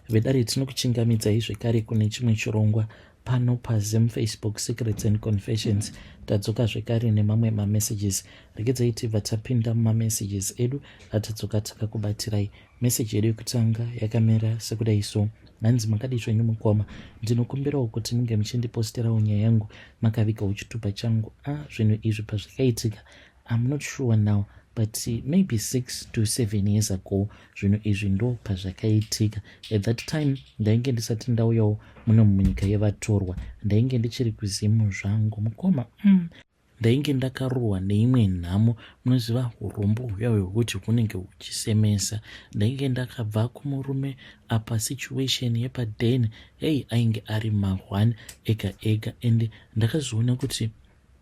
vedare tinokuchingamidzai zvekare kune chimwe chirongwa pano pazem Facebook Secrets and Confessions. Tadzoka zvekare nemamwe mamessages. Regedzai tibva tapinda mumamessages edu atadzoka takakubatirai. Message yedu yekutanga yakamera sekudai so: hanzi makadi zvenyu mukoma, ndinokumbirawo kuti munge muchindiposterawo nyaya yangu makavigawo chitupa changu. Zvinhu izvi pazvakaitika, I'm not sure now, but maybe 6 to 7 years ago zvinhu izvi ndo pazvakaitika. At that time ndainge ndisati ndauyawo muno munyika yevatorwa, ndainge ndichiri kuzimu zvangu mukoma. Ndainge ndakarohwa neimwe nhamo, munoziva urombo huya hwekuti hunenge huchisemesa. Ndainge ndakabva kumurume apa situation yepadeni, ainge ari mahwani ega ega, ende ndakazoona kuti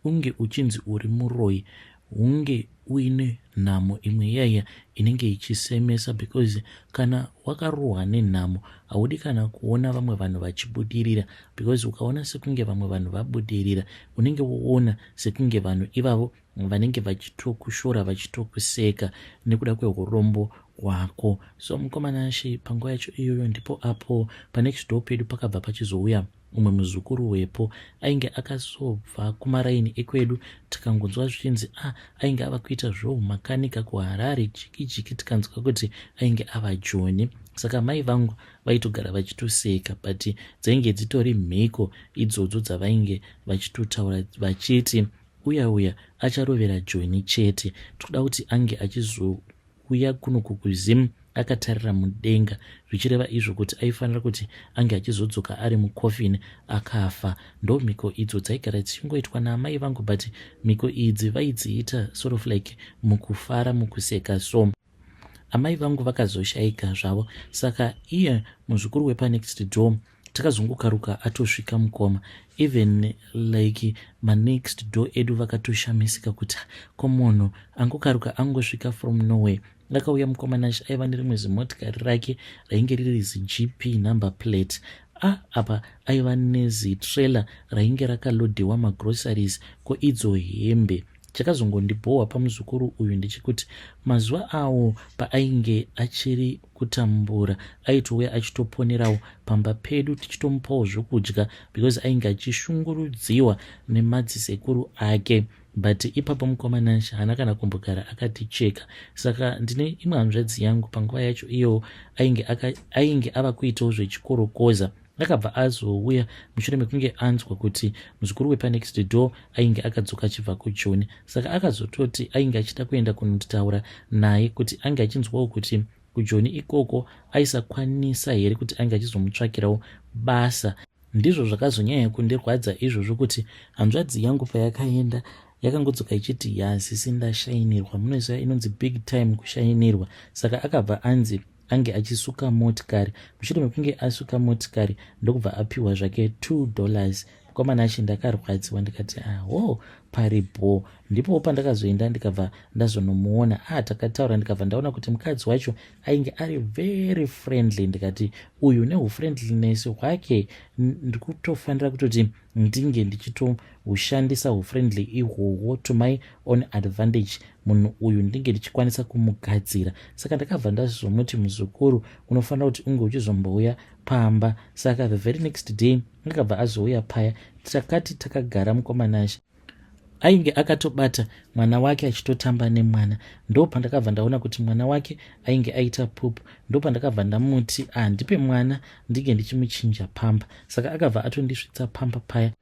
unge uchinzi uri muroyi hunge uine nhamo imwe yaya inenge ichisemesa, because kana wakarohwa nenhamo haudi kana kuona vamwe vanhu vachibudirira, because ukaona sekunge vamwe vanhu vabudirira unenge woona sekunge vanhu ivavo vanenge vachitokushora vachitokuseka nekuda kweurombo hwako. So mukomana She panguva yacho iyoyo ndipo apo panext door pedu pakabva pachizouya umwe muzukuru wepo, ainge akazobva kumaraini ekwedu. Tikangonzwa zvichinzi ainge ava kuita zvoumakanika kuHarare jiki tikanzwa kuti ainge ava Joni. Saka mai vangu vaitogara vachitoseka, but dzainge dzitori mhiko idzodzo dzavainge vachitotaura vachiti uya acharovera Joni chete, toda kuti ange achizouya kuno kukuzimu akatarira mudenga, zvichireva izvo kuti aifanira kuti ange achizodzoka ari mukofini akafa. Ndo mhiko idzo dzaigara dzichingoitwa naamai vangu, but mhiko idzi vaidziita sort of like mukufara mukuseka. So amai vangu vakazoshayika zvavo, saka iye muzukuru wepanext door takazungukaruka atosvika mukoma. Even like manext door edu vakatoshamisika kuti komunhu angokaruka angosvika from nowhere. Akauya mukomana She aiva nerimwe zimotikari rake rainge riri ziGP number plate. Apa aiva nezitrailer rainge rakalodhewa magroceries ko idzo hembe. Chakazongondibhohwa pamuzukuru uyu ndechekuti mazuva awo paainge achiri kutambura aitouya achitoponerawo pamba pedu tichitomupawo zvokudya, because ainge achishungurudziwa nemadzisekuru ake. But ipapo mukomana She haana kana kumbogara akaticheka. Saka ndine imwe hanzvadzi yangu panguva yacho iyo ainge ava kuitawo zvechikorokoza. Akabva azouya mushure mekunge anzwa kuti muzukuru wepanext door ainge akadzoka achibva kuJoni. Saka akazototi ainge achida kuenda kunotaura naye kuti ange achinzwawo kuti kuJoni ikoko aisakwanisa here kuti ange achizomutsvakirawo basa. Ndizvo zvakazonyanya kundirwadza izvozvo kuti hanzvadzi yangu payakaenda yakangodzoka ichiti yazisi ndashayinirwa. Munoziva inonzi big time kushayinirwa. Saka akabva anzi ange achisuka motikari. Mushure mekunge asuka motikari ndokubva apiwa zvake $2. Mukomana She ndakarwadziwa ndikati paripo. Ndipo pandakazoenda ndikabva ndazonomuona takataura, ndikabva ndaona kuti mukadzi wacho ainge ari very friendly. Ndikati uyu neufriendliness hwake ndikutofanira kutoti ndinge ndichitohushandisa ufriendly ihwohwo to my own advantage. Munhu uyu ndinge ndichikwanisa kumugadzira. Saka ndakabva ndazomuti muzukuru unofanira kuti unge uchizombouya pamba. Saka the very next day akabva azouya paya. Takati takagara mukomana She ainge akatobata mwana wake achitotamba nemwana. Ndo pandakabva ndaona kuti mwana wake ainge aita pupu. Ndo pandakabva ndamuti ndipe mwana ndinge ndichimuchinja pamba. Saka akabva atondisvitsa pamba paya.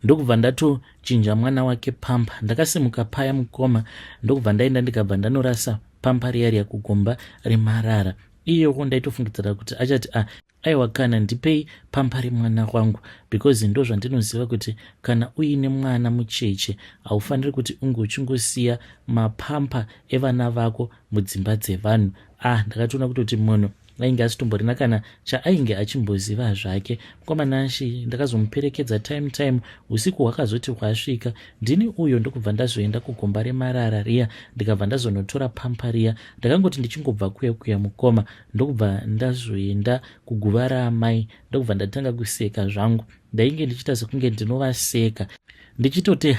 Ndokubva ndatochinja mwana wake pamba. Ndakasimuka paya mukoma, ndokubva ndaenda ndikabva ndanorasa pamba riya kugomba remarara. Iyoko ndaitofungidzira kuti achati aiwa kana ndipei pamba remwana wangu, because ndo zvandinoziva kuti kana uine mwana mucheche haufaniri kuti unge uchingosiya mapamba evana vako mudzimba dzevanhu. Ndakatoona kutoti munhu ainge asitomborina kana chaainge achimboziva zvake. Mukomana She ndakazomuperekedza time usiku hwakazoti hwasvika. Ndini uyo ndokubva ndazoenda kugomba remarara riya ndikabva ndazonotora pamba riya. Ndakangoti ndichingobva kuya mukoma ndokubva ndazoenda kuguva raamai, ndokubva ndatanga kuseka zvangu. Ndainge ndichita sekunge ndinovaseka ndichitoti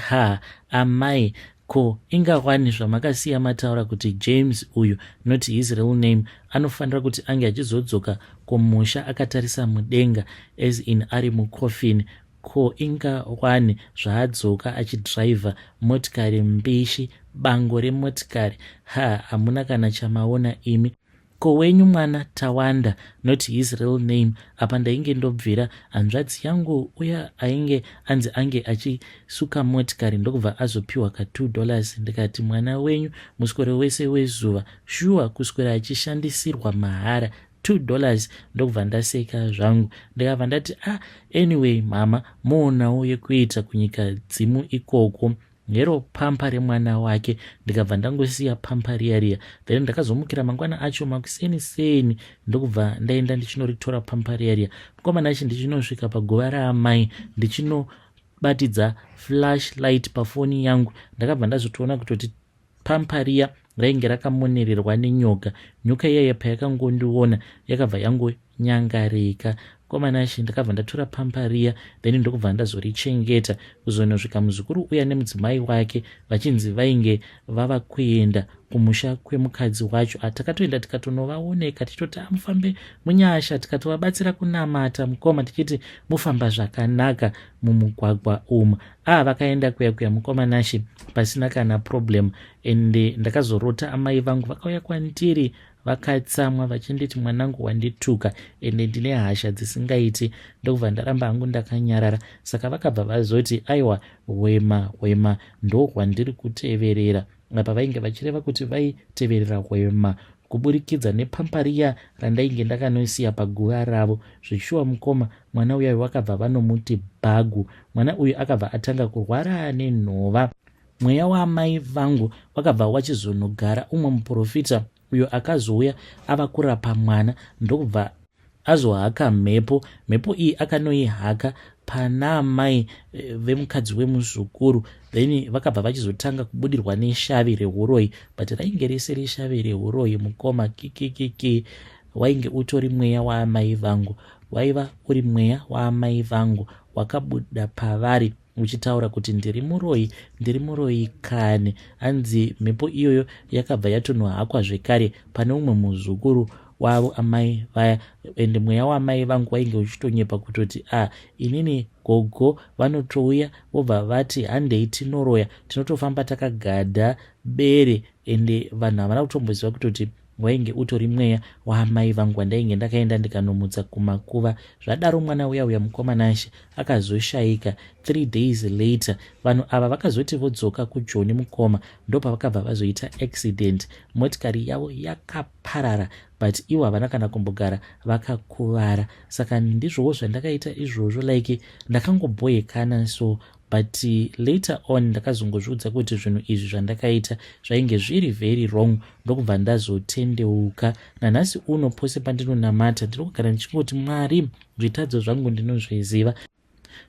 amai ko ingawani zvamakasiya mataura kuti James uyu, not his real name, anofanira kuti ange achizodzoka kumusha akatarisa mudenga, as in ari mukofini. Ko ingawani zvaadzoka achidhiraivha motikari mbishi, bango remotikari. Hamuna kana chamaona imi. Ko wenyu mwana Tawanda, not his real name, apa ndainge ndobvira hanzvadzi yangu uya ainge anzi ange achisuka motikari ndokubva azopiwa ka $2. Ndikati mwana wenyu muswero wese wezuva shuwa kuswera achishandisirwa mahara $2, ndokubva ndaseka zvangu. Ndikabva ndati anyway mama, moonawo yekuita kunyika dzimu ikoko. Hero pampa remwana wake, ndikabva ndangosiya pampa riya. Then ndakazomukira mangwana acho makuseni ndokubva ndaenda ndichinoritora pampa riya. Mukomana achi ndichinosvika paguva raamai ndichinobatidza flashlight pafoni yangu, ndakabva ndazotoona kutoti pampa riya rainge rakamonererwa nenyoka. Nyoka iyaya payakangondiona yakabva yangonyangarika. Mukomana achi ndakabva ndatora pampa riya, then ndokubva ndazorichengeta kuzonosvika muzukuru uya nemudzimai wake vachinzi vainge vava kuenda kumusha kwemukadzi wacho. Takatoenda tikatonovaoneka tichitoti mufambe munyasha, tikatovabatsira kunamata mukoma tichiti mufamba zvakanaka mumugwagwa umu. Vakaenda kuya mukomana achi pasina kana problem. Ende ndakazorota amai vangu vakauya kwandiri vakatsamwa vachinditi mwanangu wandituka ende ndine hasha dzisingaiti. Ndokubva ndaramba hangu ndakanyarara. Saka vakabva vazoti aiwa Hwema ndo kwandiri kuteverera. Apa vainge vachireva kuti vaiteverera Hwema kuburikidza nepampa riya randainge ndakanosiya paguva ravo. Zvishuwa mukoma, mwana uya wakabva vanomuti Bhagu. Mwana uyu akabva atanga kurwara nenhova. Mweya waamai vangu wakabva wachizonogara umwe muprofita uyo akazouya ava kurapa mwana, ndokubva azohaka mhepo. Mhepo iyi akanoihaka pana amai vemukadzi wemuzukuru. Then vakabva vachizotanga kubudirwa neshavi rehuroi, but rainge rese reshavi rehuroi mukoma kikikiki. Wainge utori mweya waamai vangu, waiva uri mweya waamai vangu wakabuda pavari uchitaura kuti ndiri muroi kane. Hanzi mhepo iyoyo yakabva yatonohakwa zvekare pane umwe muzukuru wavo amai vaya. Ende mweya waamai vangu wainge uchitonyepa kutoti inini gogo vanotouya vobva vati handei tinoroya, tinotofamba takagadha bere. Ende vanhu havana kutomboziva kutoti wainge utori mweya waamai vangu wandainge ndakaenda ndikanomutsa kumakuva. Zvadaro mwana uya mukomana achi akazoshayika. 3 days later vanhu ava vakazoti vodzoka kuJoni mukoma, ndopa vakabva vazoita accident. Motikari yavo yakaparara, but ivo havana kana kumbogara vakakuvara. Saka ndizvowo zvandakaita izvozvo, like ndakangobhoyekana so. But later on ndakazongozviudza kuti zvinhu izvi zvandakaita zvainge zviri very wrong, ndokubva ndazotendeuka. Nanhasi uno pose pandinonamata ndiri kugara ndichingoti Mwari, zvitadzo zvangu ndinozviziva.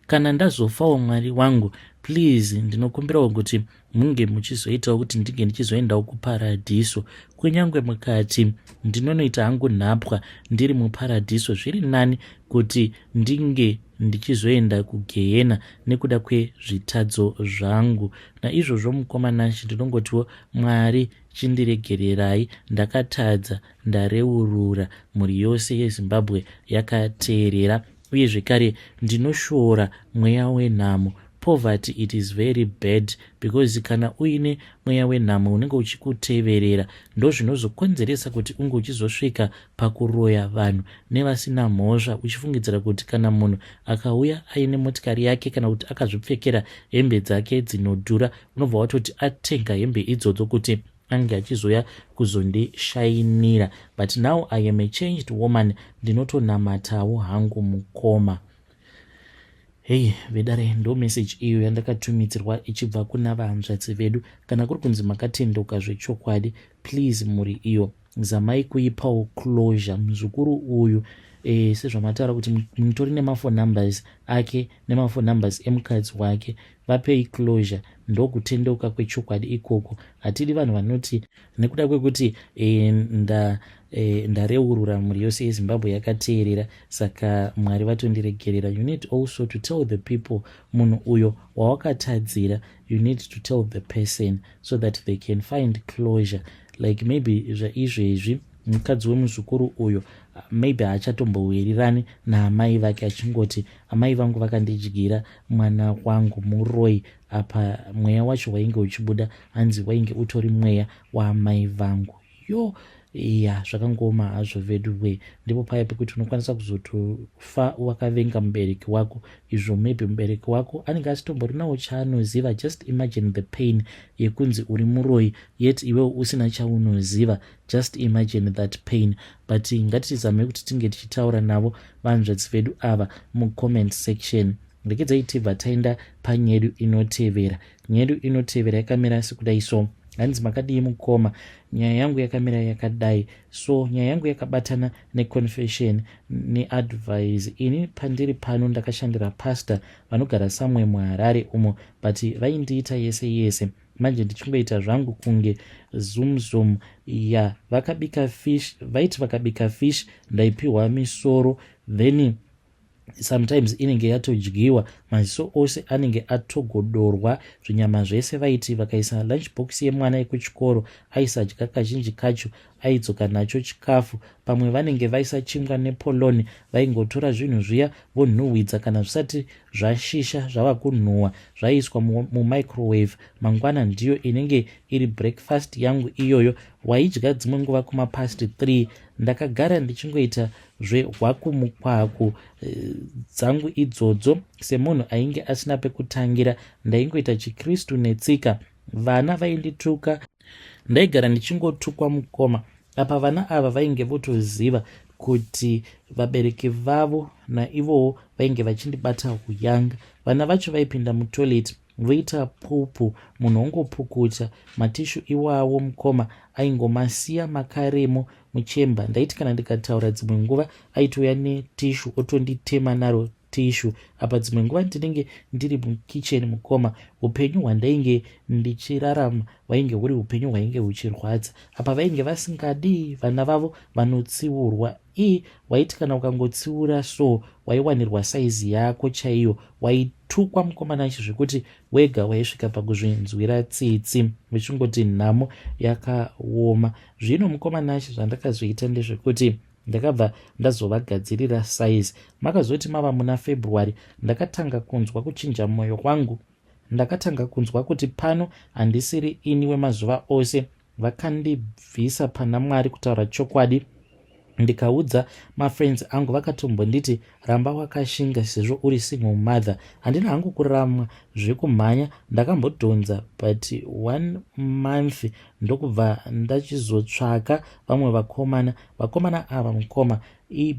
Kana ndazofawo Mwari wangu, please ndinokumbirawo kuti munge muchizoitawo kuti ndinge ndichizoendawo kuparadhiso. Kunyange mukati ndinonoita hangu nhapwa ndiri muparadhiso, zviri nani kuti ndinge ndichizoenda kugehena nekuda kwezvitadzo zvangu. Naizvozvo mukomana ndinongotiwo Mwari chindiregererai, ndakatadza, ndareurura, mhuri yose yeZimbabwe yakateerera. Uye zvekare ndinoshora mweya wenhamo. Poverty, it is very bad, because kana uine mweya wenhamo unenge uchikuteverera ndo zvinozokonzeresa kuti unge uchizosvika pakuroya vanhu nevasina mhosva, uchifungidzira kuti kana munhu akauya aine motikari yake kana kuti akazvipfekera hembe dzake dzinodhura, unobva watoti atenga hembe idzodzo kuti ange achizoya kuzondishayinira. But now I am a changed woman, ndinotonamatawo hangu mukoma. Hey vedare, ndo message iyo yandakatumidzirwa ichibva kuna vahanzvadzi vedu. Kana kuri kunzi makatendeuka zvechokwadi, please muri iyo zamai kuipawo closure muzukuru uyu. Sezvamataura kuti mutori nemafone numbers ake nemafone numbers emukadzi wake, vapei closure. Ndokutendeuka kwechokwadi ikoko. Hatidi vanhu vanoti nekuda kwekuti ndareurura mhuri yose yeZimbabwe yakateerera, saka Mwari vatondiregerera. You need also to tell the people, munhu uyo wawakatadzira, you need to tell the person so that they can find closure. Like maybe zvaizvezvi mukadzi wemuzukuru uyo maybe hachatombowirirani naamai vake achingoti amai vangu vakandidyira mwana wangu muroyi, apa mweya wacho wainge uchibuda hanzi wainge utori mweya waamai vangu. Zvakangoma hazvo vedu we. Ndipo paya pekuti unokwanisa kuzotofa wakavenga mubereki wako, izvo maybe mubereki wako anenge asitomborinawo chaanoziva. Just imagine the pain yekunzi uri muroyi yet iwewo usina chaunoziva. Just imagine that pain. But ngatitizame kuti tinge tichitaura navo vanzvadzi vedu ava mucomment section. Rekedzai tibva taenda panyedu inotevera. Nyedu inotevera yakamira sekudai so. Hanzi makadii mukoma, nyaya yangu yakamira yakadai. So nyaya yangu yakabatana neconfession neadvice. Ini pandiri pano ndakashandira pastor vanogara somewhere muHarare umo, but vaindiita yese yese. Manje ndichingoita zvangu kunge zoom. Vakabika fish, vaiti vakabika fish ndaipiwa misoro, then sometimes inenge yatodyiwa, maziso ose anenge atogodorwa. Zvinyama zvese vaiti vakaisa lunchbox yemwana yekuchikoro aisadya kazhinji kacho, aidzoka nacho chikafu. Pamwe vanenge vaisa chingwa nepoloni, vaingotora zvinhu zviya vonhuhwidza kana zvisati zvashisha zvava kunhuhwa, zvaiswa mumicrowave. Mangwana ndiyo inenge iri breakfast yangu iyoyo. Waidya dzimwe nguva kumapast 3. Ndakagara ndichingoita zvehwakumukwaku dzangu idzodzo semunhu ainge asina pekutangira. Ndaingoita chikristu netsika. Vana vaindituka, ndaigara ndichingotukwa mukoma. Apa vana ava vainge votoziva kuti vabereki vavo naivowo vainge vachindibata huyanga. Vana vacho vaipinda mutoilet voita pupu, munhu ongopukuta. Matishu iwawo mukoma aingomasiya makaremo muchemba. Ndaiti kana ndikataura dzimwe nguva aitouya netishu otonditema naro tishu. Apa dzimwe nguva ndinenge ndiri mukicheni mukoma, upenyu hwandainge ndichirarama hwainge huri upenyu hwainge huchirwadza. Apa vainge vasingadi vana vavo vanotsiurwa. Waiti kana ukangotsiura so waiwanirwa saizi yako chaiyo, waitukwa mukomana zvekuti wega waisvika pakuzvinzwira tsitsi, vichingoti nhamo yakaoma. Zvino mukomana zvandakazoita ndezvekuti ndakabva ndazovagadzirira saizi. Makazoti mava muna February ndakatanga kunzwa kuchinja mwoyo wangu. Ndakatanga kunzwa kuti pano handisiri ini wemazuva ose. Vakandibvisa pana Mwari kutaura chokwadi. Ndikaudza mafriends angu vakatombonditi ramba wakashinga sezvo uri single mother. Handina hangu kurarama zvekumhanya, ndakambodhonza but 1 month ndokubva ndachizotsvaka vamwe vakomana ava mukoma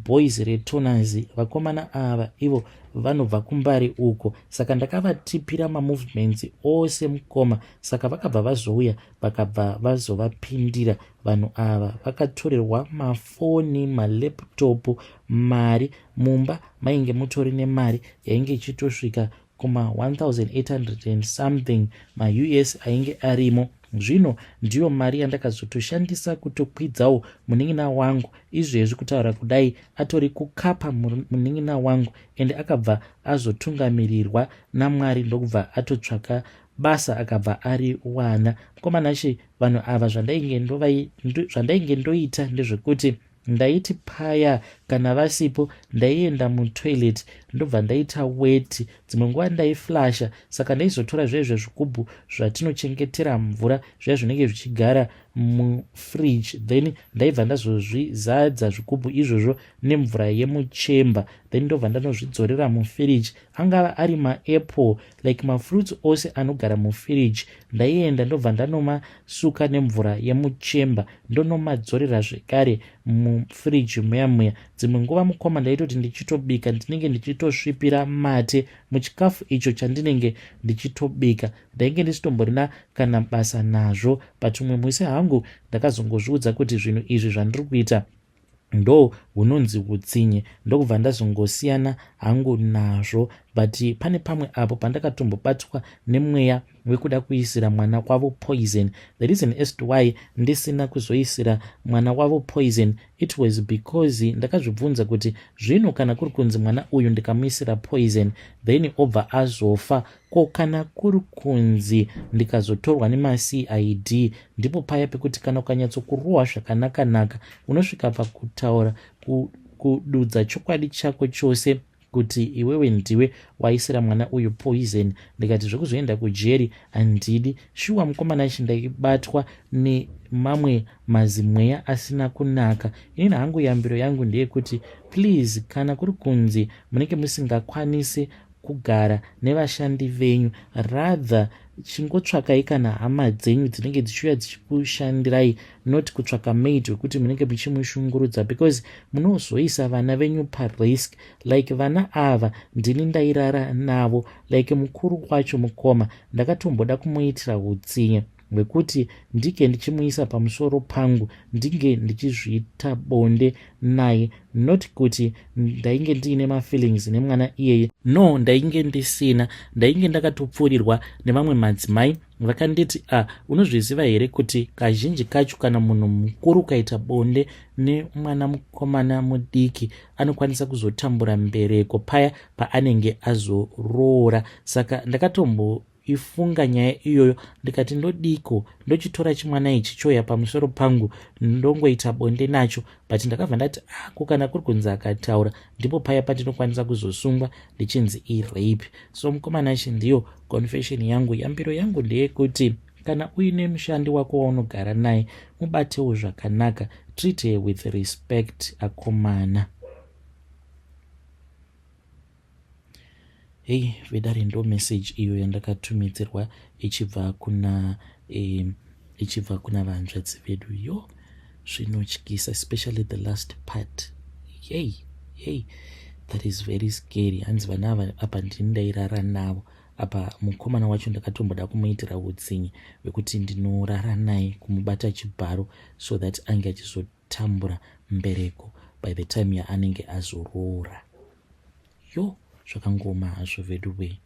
boys retoners. Vakomana ava ivo vanobva kumbari uko, saka ndakavatipira mamovements ose mukoma. Saka vakabva vazouya vakabva vazovapindira vanhu ava. Vakatorerwa mafoni, malaptop, mari. Mumba mainge mutori nemari yainge ichitosvika kuma 1800 and something maUS ainge arimo. Zvino ndiyo mari yandakazotoshandisa kutokwidzawo munin'ina wangu. Izvezvi kutaura kudai atori kukapa munin'ina wangu, ende akabva azotungamirirwa naMwari ndokubva atotsvaka basa akabva ari wana. Mukomanashi vanhu ava zvandainge ndoita ndezvekuti ndaiti paya kana vasipo ndaienda mutoilet ndobva ndaita weti. Dzimwe nguva ndaiflasha, saka ndaizotora zvezvo zvigubhu zvatinochengetera mvura zviya zvinenge zvichigara mufridge, then ndaibva ndazozvizadza zvigubhu izvozvo nemvura yemuchemba, then ndobva ndanozvidzorera mufiriji. Angava ari maapple, like mafruits ose anogara mufiriji, ndaienda ndobva ndanomasuka nemvura yemuchemba ndonomadzorera zvekare mufiriji muya. Dzimwe nguva mukoma ndaitoti ndichitobika ndinenge ndichitosvipira mate muchikafu icho chandinenge ndichitobika. Ndainge ndisitomborina kana basa nazvo, but umwe musi hangu ndakazongozviudza kuti zvinhu izvi zvandiri kuita ndo hunonzi hutsinye, ndokubva ndazongosiyana hangu nazvo. But pane pamwe apo pandakatombobatwa nemweya wekuda kuisira mwana kwavo poison. The reason as to why ndisina kuzoisira mwana wavo poison, it was because ndakazvibvunza kuti zvino kana kuri kunzi mwana uyu ndikamuisira poison then obva azofa, ko kana kuri kunzi ndikazotorwa nemacid, ndipo paya pekuti kana ukanyatsokurohwa zvakanaka unosvika pakutaura kududza chokwadi chako chose kuti iwewe ndiwe waisira mwana uyu poison. Ndikati zvekuzoenda kujeri handidi. Shuwa mukomana chindabatwa nemamwe mazimweya asina kunaka. Ini hangu yambiro yangu ndeyekuti please, kana kuri kunzi munenge musingakwanisi kugara nevashandi venyu, rather chingotsvakai kana hama dzenyu dzinenge dzichiuya dzichikushandirai, not kutsvaka maid wekuti munenge muchimushungurudza, because munozoisa vana venyu parisk. Like vana ava ndini ndairara navo, like mukuru kwacho mukoma ndakatomboda kumuitira utsinye wekuti ndike ndichimuisa pamusoro pangu ndinge ndichizviita bonde naye, not kuti ndainge ndiine mafeelings nemwana iyeye. No, ndainge ndisina. Ndainge ndakatopfurirwa nevamwe madzimai vakanditi unozviziva here kuti kazhinji kacho kana munhu mukuru kaita bonde nemwana mukomana mudiki anokwanisa kuzotambura mbereko paya paanenge azoroora. Saka ndakatomboifunga nyaya iyoyo, ndikati ndodiko ndochitora chimwana ichi choya pamusoro pangu ndongoita bonde nacho, but ndakabva ndati kana kuri kunzi akataura ndipo paya patinokwanisa kuzosungwa ndichinzi irape. So mukomana ichi ndiyo confession yangu. Yambiro yangu ndeyekuti kana uine mushandi wako waunogara naye mubatewo zvakanaka, treat her with respect akomana. Hey, vedare ndo message iyo yandakatumidzirwa ichibva kuna vanzvadzi vedu. Yo, zvinotyisa, especially the last part. Hey, that is very scary. Hanzi vana ava apa ndini ndairara navo. Apa mukomana wacho ndakatomboda kumuitira utsinye wekuti ndinorara naye, kumubata chibharo so that ange achizotambura mbereko by the time yaanenge azoroora. Yo, zvakangoma hazvo vedu we.